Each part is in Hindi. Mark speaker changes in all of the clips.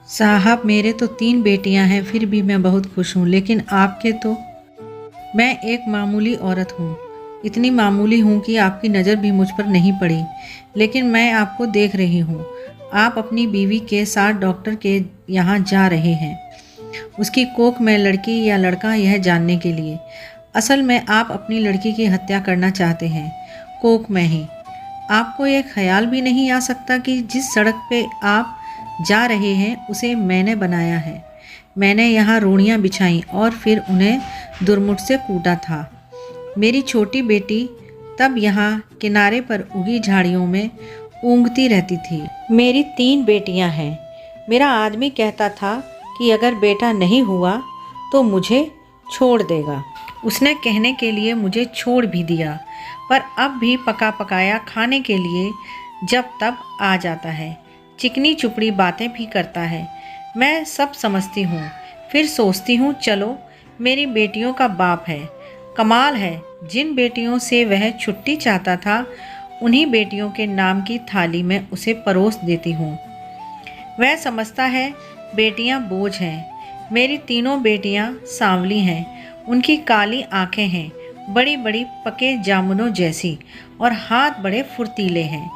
Speaker 1: साहब मेरे तो 3 बेटियां हैं, फिर भी मैं बहुत खुश हूँ। लेकिन आपके तो। मैं एक मामूली औरत हूँ, इतनी मामूली हूँ कि आपकी नज़र भी मुझ पर नहीं पड़ी। लेकिन मैं आपको देख रही हूँ। आप अपनी बीवी के साथ डॉक्टर के यहाँ जा रहे हैं, उसकी कोख में लड़की या लड़का यह जानने के लिए। असल में आप अपनी लड़की की हत्या करना चाहते हैं, कोख में ही। आपको ये ख्याल भी नहीं आ सकता कि जिस सड़क पे आप जा रहे हैं उसे मैंने बनाया है। मैंने यहाँ रोड़ियाँ बिछाई और फिर उन्हें दुर्मुठ से कूटा था। मेरी छोटी बेटी तब यहाँ किनारे पर उगी झाड़ियों में ऊँघती रहती थी। मेरी 3 बेटियाँ हैं। मेरा आदमी कहता था कि अगर बेटा नहीं हुआ तो मुझे छोड़ देगा। उसने कहने के लिए मुझे छोड़ भी दिया, पर अब भी पका पकाया खाने के लिए जब तब आ जाता है। चिकनी चुपड़ी बातें भी करता है। मैं सब समझती हूँ, फिर सोचती हूँ चलो मेरी बेटियों का बाप है। कमाल है, जिन बेटियों से वह छुट्टी चाहता था उन्हीं बेटियों के नाम की थाली में उसे परोस देती हूँ। वह समझता है बेटियाँ बोझ हैं। मेरी तीनों बेटियाँ सांवली हैं, उनकी काली आंखें हैं, बड़ी बड़ी पके जामुनों जैसी, और हाथ बड़े फुर्तीले हैं,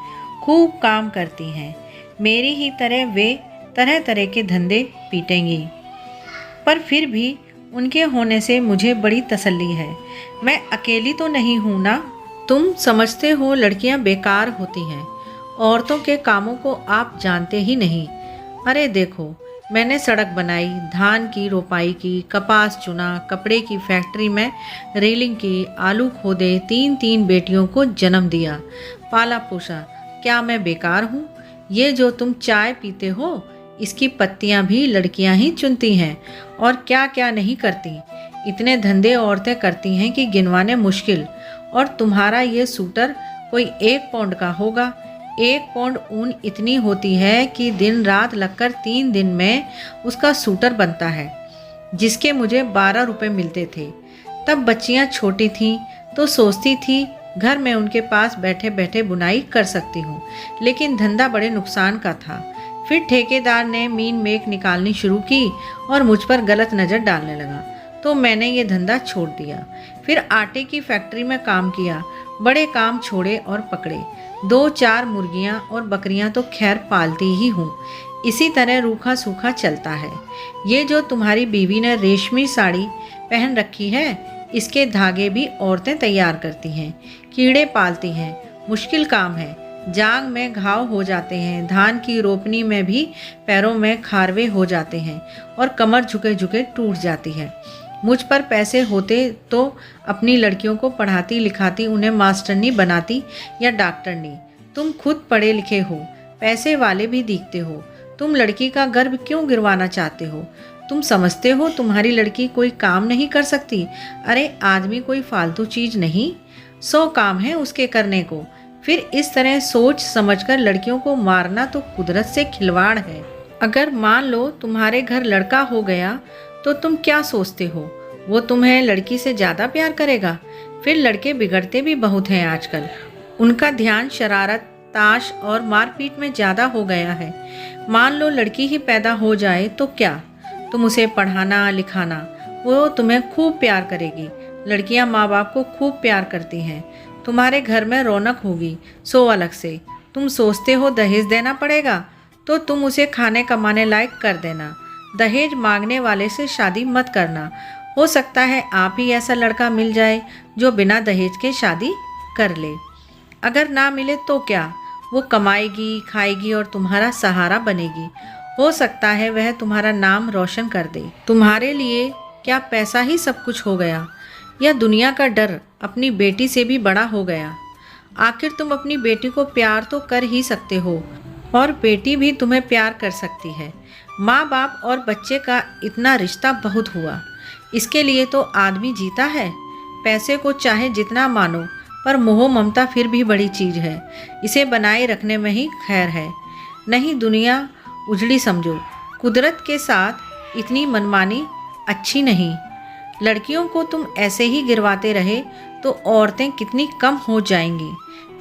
Speaker 1: खूब काम करती हैं। मेरी ही तरह वे तरह तरह के धंधे पीटेंगी, पर फिर भी उनके होने से मुझे बड़ी तसल्ली है। मैं अकेली तो नहीं हूँ ना। तुम समझते हो लड़कियाँ बेकार होती हैं, औरतों के कामों को आप जानते ही नहीं। अरे देखो, मैंने सड़क बनाई, धान की रोपाई की, कपास चुना, कपड़े की फैक्ट्री में रेलिंग की, आलू खोदे, 3 बेटियों को जन्म दिया, पाला पोसा। क्या मैं बेकार हूँ? ये जो तुम चाय पीते हो, इसकी पत्तियां भी लड़कियां ही चुनती हैं, और क्या क्या नहीं करती। इतने धंधे औरतें करती हैं कि गिनवाने मुश्किल। और तुम्हारा ये सूटर कोई 1 पौंड का होगा। 1 पौंड ऊन इतनी होती है कि दिन रात लगकर 3 दिन में उसका सूटर बनता है, जिसके मुझे 12 रुपये मिलते थे। तब बच्चियां छोटी थीं तो सोचती थी घर में उनके पास बैठे बैठे बुनाई कर सकती हूँ, लेकिन धंधा बड़े नुकसान का था। फिर ठेकेदार ने मीन मेक निकालनी शुरू की और मुझ पर गलत नज़र डालने लगा, तो मैंने ये धंधा छोड़ दिया। फिर आटे की फैक्ट्री में काम किया, बड़े काम छोड़े और पकड़े। 2-4 मुर्गियाँ और बकरियाँ तो खैर पालती ही हूँ। इसी तरह रूखा सूखा चलता है। ये जो तुम्हारी बीवी ने रेशमी साड़ी पहन रखी है, इसके धागे भी औरतें तैयार करती हैं, कीड़े पालती हैं। मुश्किल काम है, जांग में घाव हो जाते हैं, धान की रोपनी में भी पैरों में खारवे हो जाते हैं, और कमर झुके झुके टूट जाती है। मुझ पर पैसे होते तो अपनी लड़कियों को पढ़ाती लिखाती, उन्हें मास्टरनी बनाती या डॉक्टरनी। तुम खुद पढ़े लिखे हो, पैसे वाले भी दिखते हो, तुम लड़की का गर्भ क्यों गिरवाना चाहते हो? तुम समझते हो तुम्हारी लड़की कोई काम नहीं कर सकती? अरे आदमी कोई फालतू चीज़ नहीं, 100 काम है उसके करने को। फिर इस तरह सोच समझकर लड़कियों को मारना तो कुदरत से खिलवाड़ है। अगर मान लो तुम्हारे घर लड़का हो गया तो तुम क्या सोचते हो, वो तुम्हें लड़की से ज़्यादा प्यार करेगा? फिर लड़के बिगड़ते भी बहुत हैं आजकल। उनका ध्यान शरारत, ताश और मारपीट में ज़्यादा हो गया है। मान लो लड़की ही पैदा हो जाए तो क्या? तुम उसे पढ़ाना लिखाना, वो तुम्हें खूब प्यार करेगी। लड़कियां माँ बाप को खूब प्यार करती हैं। तुम्हारे घर में रौनक होगी, सो अलग से। तुम सोचते हो दहेज देना पड़ेगा, तो तुम उसे खाने कमाने लायक कर देना। दहेज मांगने वाले से शादी मत करना। हो सकता है आप ही ऐसा लड़का मिल जाए जो बिना दहेज के शादी कर ले। अगर ना मिले तो क्या, वो कमाएगी खाएगी और तुम्हारा सहारा बनेगी। हो सकता है वह तुम्हारा नाम रोशन कर दे। तुम्हारे लिए क्या पैसा ही सब कुछ हो गया, या दुनिया का डर अपनी बेटी से भी बड़ा हो गया? आखिर तुम अपनी बेटी को प्यार तो कर ही सकते हो, और बेटी भी तुम्हें प्यार कर सकती है। माँ बाप और बच्चे का इतना रिश्ता बहुत हुआ, इसके लिए तो आदमी जीता है। पैसे को चाहे जितना मानो, पर मोह ममता फिर भी बड़ी चीज़ है, इसे बनाए रखने में ही खैर है। नहीं दुनिया उजड़ी समझो, कुदरत के साथ इतनी मनमानी अच्छी नहीं। लड़कियों को तुम ऐसे ही गिरवाते रहे तो औरतें कितनी कम हो जाएंगी।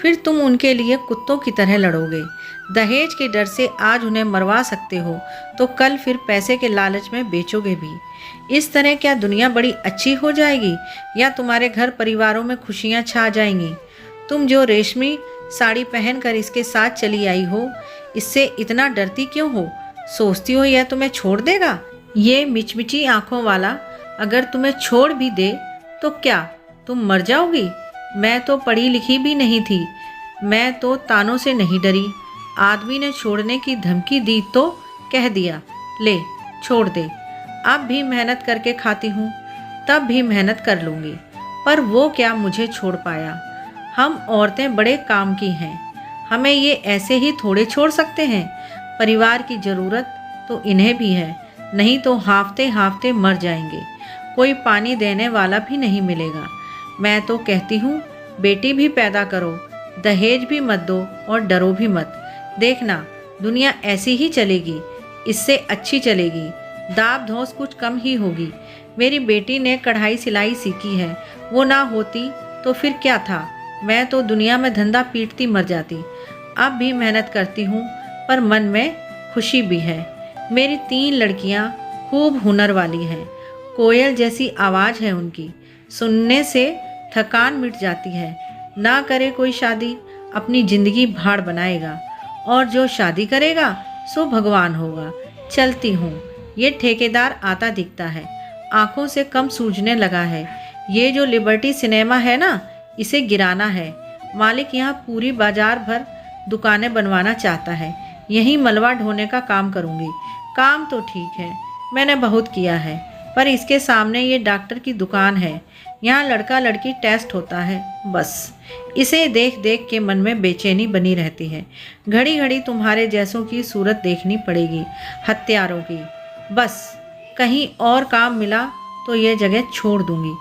Speaker 1: फिर तुम उनके लिए कुत्तों की तरह लड़ोगे। दहेज के डर से आज उन्हें मरवा सकते हो तो कल फिर पैसे के लालच में बेचोगे भी। इस तरह क्या दुनिया बड़ी अच्छी हो जाएगी या तुम्हारे घर परिवारों में खुशियां छा जाएंगी? तुम जो रेशमी साड़ी पहनकर इसके साथ चली आई हो, इससे इतना डरती क्यों हो? सोचती हो यह तुम्हें छोड़ देगा? ये मिचमिची आंखों वाला अगर तुम्हें छोड़ भी दे तो क्या तुम मर जाओगी? मैं तो पढ़ी लिखी भी नहीं थी, मैं तो तानों से नहीं डरी। आदमी ने छोड़ने की धमकी दी तो कह दिया ले छोड़ दे। अब भी मेहनत करके खाती हूँ, तब भी मेहनत कर लूँगी, पर वो क्या मुझे छोड़ पाया? हम औरतें बड़े काम की हैं, हमें ये ऐसे ही थोड़े छोड़ सकते हैं। परिवार की ज़रूरत तो इन्हें भी है, नहीं तो हाँफते हाँफते मर जाएंगे, कोई पानी देने वाला भी नहीं मिलेगा। मैं तो कहती हूँ बेटी भी पैदा करो, दहेज भी मत दो और डरो भी मत। देखना दुनिया ऐसी ही चलेगी, इससे अच्छी चलेगी, दाब धौस कुछ कम ही होगी। मेरी बेटी ने कढ़ाई सिलाई सीखी है, वो ना होती तो फिर क्या था? मैं तो दुनिया में धंधा पीटती मर जाती। अब भी मेहनत करती हूँ, पर मन में खुशी भी है। मेरी 3 लड़कियाँ खूब हुनर वाली हैं, कोयल जैसी आवाज़ है उनकी, सुनने से थकान मिट जाती है। ना करे कोई शादी, अपनी ज़िंदगी भाड़ बनाएगा, और जो शादी करेगा सो भगवान होगा। चलती हूँ। ये ठेकेदार आता दिखता है, आंखों से कम सूझने लगा है। ये जो लिबर्टी सिनेमा है ना, इसे गिराना है। मालिक यहाँ पूरी बाजार भर दुकानें बनवाना चाहता है, यहीं मलबा ढोने का काम करूँगी। काम तो ठीक है, मैंने बहुत किया है, पर इसके सामने ये डॉक्टर की दुकान है, यहाँ लड़का लड़की टेस्ट होता है बस। इसे देख देख के मन में बेचैनी बनी रहती है। घड़ी घड़ी तुम्हारे जैसों की सूरत देखनी पड़ेगी, हत्यारों की। बस कहीं और काम मिला तो ये जगह छोड़ दूंगी।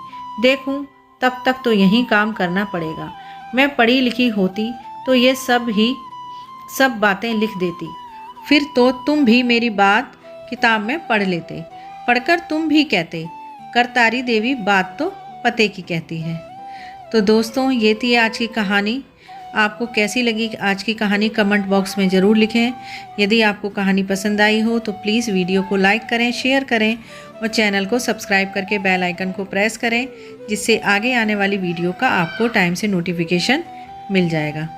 Speaker 1: देखूं तब तक तो यहीं काम करना पड़ेगा। मैं पढ़ी लिखी होती तो ये सब बातें लिख देती, फिर तो तुम भी मेरी बात किताब में पढ़ लेते। पढ़कर तुम भी कहते करतारी देवी बात तो पते की कहती है। तो दोस्तों ये थी आज की कहानी। आपको कैसी लगी आज की कहानी कमेंट बॉक्स में ज़रूर लिखें। यदि आपको कहानी पसंद आई हो तो प्लीज़ वीडियो को लाइक करें, शेयर करें और चैनल को सब्सक्राइब करके बेल आइकन को प्रेस करें, जिससे आगे आने वाली वीडियो का आपको टाइम से नोटिफिकेशन मिल जाएगा।